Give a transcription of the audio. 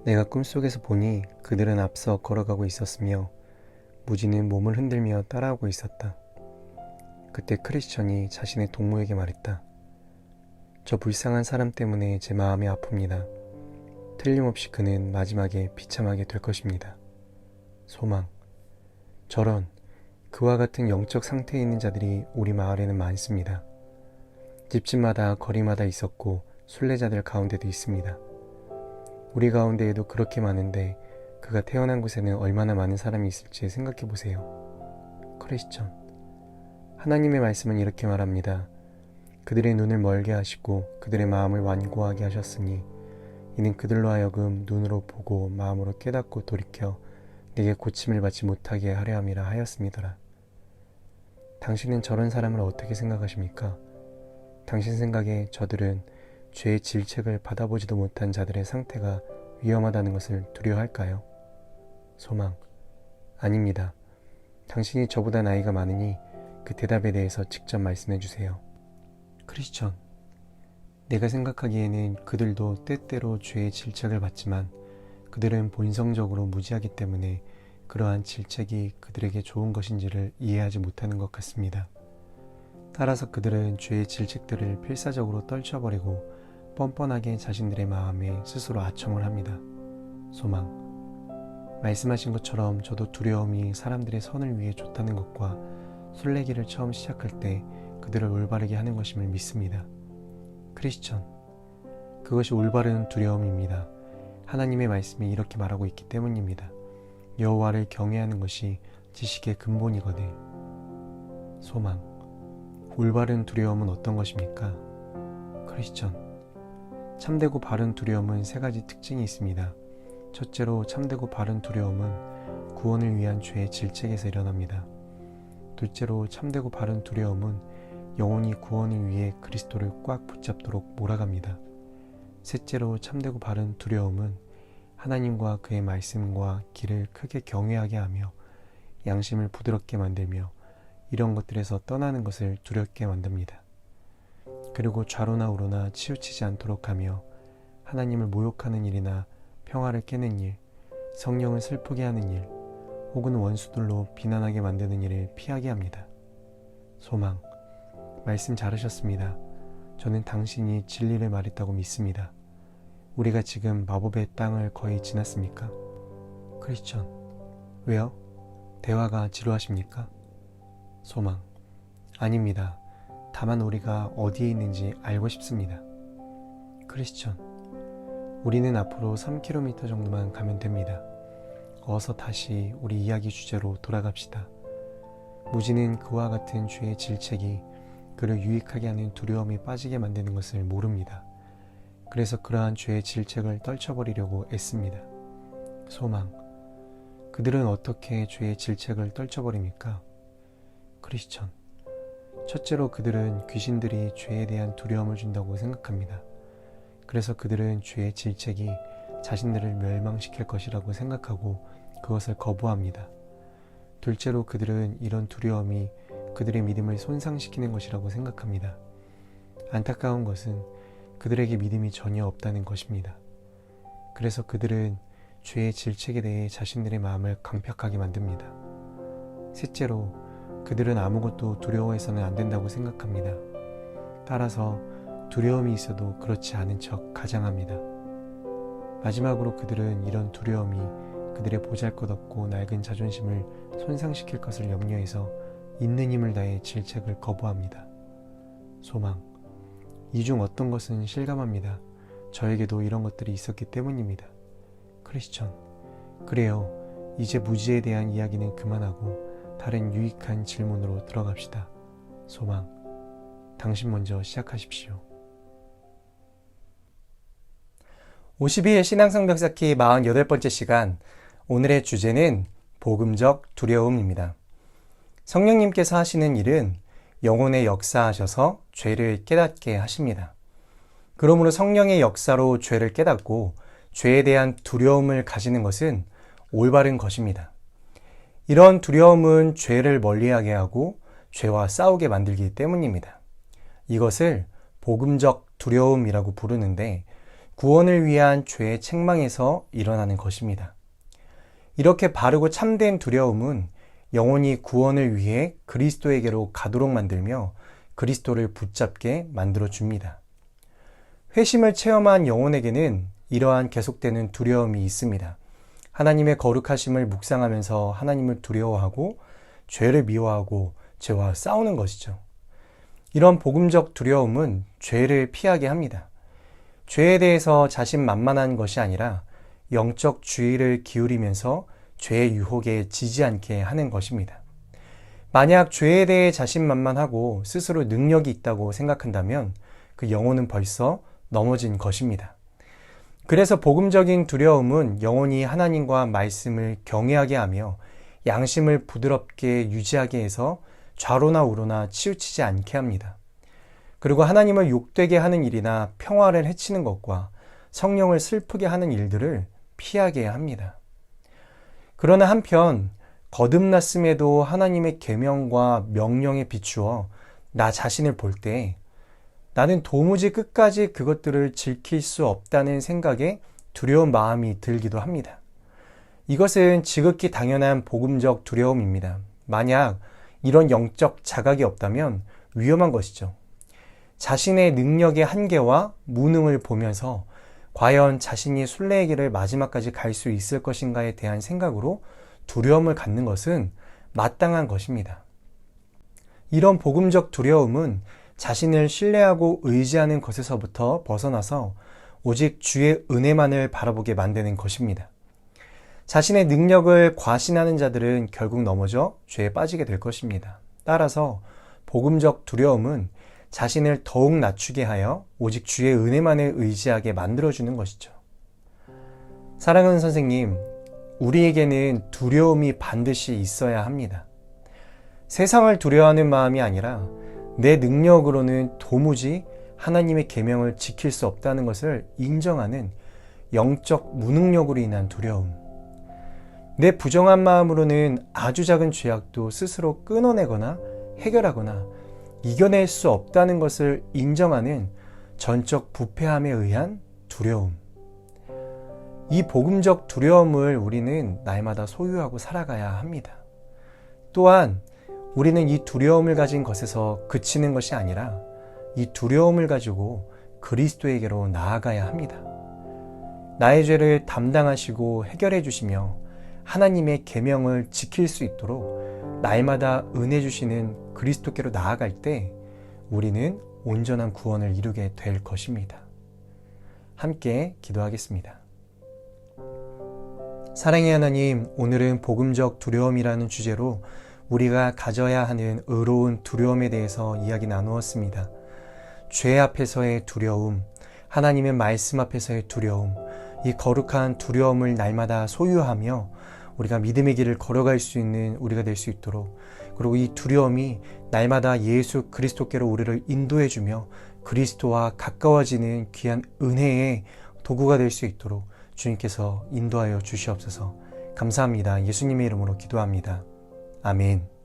내가 꿈속에서 보니 그들은 앞서 걸어가고 있었으며 무지는 몸을 흔들며 따라오고 있었다. 그때 크리스천이 자신의 동무에게 말했다. 저 불쌍한 사람 때문에 제 마음이 아픕니다. 틀림없이 그는 마지막에 비참하게 될 것입니다. 소망. 저런, 그와 같은 영적 상태에 있는 자들이 우리 마을에는 많습니다. 집집마다 거리마다 있었고 순례자들 가운데도 있습니다. 우리 가운데에도 그렇게 많은데 그가 태어난 곳에는 얼마나 많은 사람이 있을지 생각해 보세요. 크리스천. 하나님의 말씀은 이렇게 말합니다. 그들의 눈을 멀게 하시고 그들의 마음을 완고하게 하셨으니 이는 그들로 하여금 눈으로 보고 마음으로 깨닫고 돌이켜 내게 고침을 받지 못하게 하려 함이라 하였음이더라. 당신은 저런 사람을 어떻게 생각하십니까? 당신 생각에 저들은 죄의 질책을 받아보지도 못한 자들의 상태가 위험하다는 것을 두려워할까요? 소망. 아닙니다. 당신이 저보다 나이가 많으니 그 대답에 대해서 직접 말씀해 주세요. 크리스천. 내가 생각하기에는 그들도 때때로 죄의 질책을 받지만 그들은 본성적으로 무지하기 때문에 그러한 질책이 그들에게 좋은 것인지를 이해하지 못하는 것 같습니다. 따라서 그들은 죄의 질책들을 필사적으로 떨쳐버리고 뻔뻔하게 자신들의 마음에 스스로 아첨을 합니다. 소망. 말씀하신 것처럼 저도 두려움이 사람들의 선을 위해 좋다는 것과 순례길을 처음 시작할 때 그들을 올바르게 하는 것임을 믿습니다. 크리스천. 그것이 올바른 두려움입니다. 하나님의 말씀이 이렇게 말하고 있기 때문입니다. 여호와를 경외하는 것이 지식의 근본이거늘. 소망. 올바른 두려움은 어떤 것입니까? 크리스천. 참되고 바른 두려움은 세 가지 특징이 있습니다. 첫째로 참되고 바른 두려움은 구원을 위한 죄의 질책에서 일어납니다. 둘째로 참되고 바른 두려움은 영혼이 구원을 위해 그리스도를 꽉 붙잡도록 몰아갑니다. 셋째로 참되고 바른 두려움은 하나님과 그의 말씀과 길을 크게 경외하게 하며 양심을 부드럽게 만들며 이런 것들에서 떠나는 것을 두렵게 만듭니다. 그리고 좌로나 우로나 치우치지 않도록 하며 하나님을 모욕하는 일이나 평화를 깨는 일, 성령을 슬프게 하는 일, 혹은 원수들로 비난하게 만드는 일을 피하게 합니다. 소망. 말씀 잘하셨습니다. 저는 당신이 진리를 말했다고 믿습니다. 우리가 지금 마법의 땅을 거의 지났습니까? 크리스천. 왜요? 대화가 지루하십니까? 소망. 아닙니다. 다만 우리가 어디에 있는지 알고 싶습니다. 크리스천. 우리는 앞으로 3km 정도만 가면 됩니다. 어서 다시 우리 이야기 주제로 돌아갑시다. 무지는 그와 같은 죄의 질책이 그를 유익하게 하는 두려움에 빠지게 만드는 것을 모릅니다. 그래서 그러한 죄의 질책을 떨쳐버리려고 애씁니다. 소망. 그들은 어떻게 죄의 질책을 떨쳐버립니까? 크리스천. 첫째로 그들은 귀신들이 죄에 대한 두려움을 준다고 생각합니다. 그래서 그들은 죄의 질책이 자신들을 멸망시킬 것이라고 생각하고 그것을 거부합니다. 둘째로 그들은 이런 두려움이 그들의 믿음을 손상시키는 것이라고 생각합니다. 안타까운 것은 그들에게 믿음이 전혀 없다는 것입니다. 그래서 그들은 죄의 질책에 대해 자신들의 마음을 강팍하게 만듭니다. 셋째로 그들은 아무것도 두려워해서는 안 된다고 생각합니다. 따라서 두려움이 있어도 그렇지 않은 척 가장합니다. 마지막으로 그들은 이런 두려움이 그들의 보잘것없고 낡은 자존심을 손상시킬 것을 염려해서 있는 힘을 다해 질책을 거부합니다. 소망. 이 중 어떤 것은 실감합니다. 저에게도 이런 것들이 있었기 때문입니다. 크리스천. 그래요. 이제 무지에 대한 이야기는 그만하고 다른 유익한 질문으로 들어갑시다. 소망. 당신 먼저 시작하십시오. 52회 신앙성벽 쌓기 48번째 시간, 오늘의 주제는 복음적 두려움입니다. 성령님께서 하시는 일은 영혼에 역사하셔서 죄를 깨닫게 하십니다. 그러므로 성령의 역사로 죄를 깨닫고 죄에 대한 두려움을 가지는 것은 올바른 것입니다. 이런 두려움은 죄를 멀리하게 하고 죄와 싸우게 만들기 때문입니다. 이것을 복음적 두려움이라고 부르는데 구원을 위한 죄의 책망에서 일어나는 것입니다. 이렇게 바르고 참된 두려움은 영혼이 구원을 위해 그리스도에게로 가도록 만들며 그리스도를 붙잡게 만들어 줍니다. 회심을 체험한 영혼에게는 이러한 계속되는 두려움이 있습니다. 하나님의 거룩하심을 묵상하면서 하나님을 두려워하고 죄를 미워하고 죄와 싸우는 것이죠. 이런 복음적 두려움은 죄를 피하게 합니다. 죄에 대해서 자신만만한 것이 아니라 영적 주의를 기울이면서 죄의 유혹에 지지 않게 하는 것입니다. 만약 죄에 대해 자신만만하고 스스로 능력이 있다고 생각한다면 그 영혼은 벌써 넘어진 것입니다. 그래서 복음적인 두려움은 영혼이 하나님과 말씀을 경외하게 하며 양심을 부드럽게 유지하게 해서 좌로나 우로나 치우치지 않게 합니다. 그리고 하나님을 욕되게 하는 일이나 평화를 해치는 것과 성령을 슬프게 하는 일들을 피하게 합니다. 그러나 한편 거듭났음에도 하나님의 계명과 명령에 비추어 나 자신을 볼 때 나는 도무지 끝까지 그것들을 지킬 수 없다는 생각에 두려운 마음이 들기도 합니다. 이것은 지극히 당연한 복음적 두려움입니다. 만약 이런 영적 자각이 없다면 위험한 것이죠. 자신의 능력의 한계와 무능을 보면서 과연 자신이 순례의 길을 마지막까지 갈 수 있을 것인가에 대한 생각으로 두려움을 갖는 것은 마땅한 것입니다. 이런 복음적 두려움은 자신을 신뢰하고 의지하는 것에서부터 벗어나서 오직 주의 은혜만을 바라보게 만드는 것입니다. 자신의 능력을 과신하는 자들은 결국 넘어져 죄에 빠지게 될 것입니다. 따라서 복음적 두려움은 자신을 더욱 낮추게 하여 오직 주의 은혜만을 의지하게 만들어주는 것이죠. 사랑하는 선생님, 우리에게는 두려움이 반드시 있어야 합니다. 세상을 두려워하는 마음이 아니라 내 능력으로는 도무지 하나님의 계명을 지킬 수 없다는 것을 인정하는 영적 무능력으로 인한 두려움. 내 부정한 마음으로는 아주 작은 죄악도 스스로 끊어내거나 해결하거나 이겨낼 수 없다는 것을 인정하는 전적 부패함에 의한 두려움. 이 복음적 두려움을 우리는 날마다 소유하고 살아가야 합니다. 또한 우리는 이 두려움을 가진 것에서 그치는 것이 아니라 이 두려움을 가지고 그리스도에게로 나아가야 합니다. 나의 죄를 담당하시고 해결해 주시며 하나님의 계명을 지킬 수 있도록 날마다 은혜 주시는 그리스도께로 나아갈 때 우리는 온전한 구원을 이루게 될 것입니다. 함께 기도하겠습니다. 사랑의 하나님, 오늘은 복음적 두려움이라는 주제로 우리가 가져야 하는 의로운 두려움에 대해서 이야기 나누었습니다. 죄 앞에서의 두려움, 하나님의 말씀 앞에서의 두려움, 이 거룩한 두려움을 날마다 소유하며 우리가 믿음의 길을 걸어갈 수 있는 우리가 될 수 있도록, 그리고 이 두려움이 날마다 예수 그리스도께로 우리를 인도해주며 그리스도와 가까워지는 귀한 은혜의 도구가 될 수 있도록 주님께서 인도하여 주시옵소서. 감사합니다. 예수님의 이름으로 기도합니다. 아멘.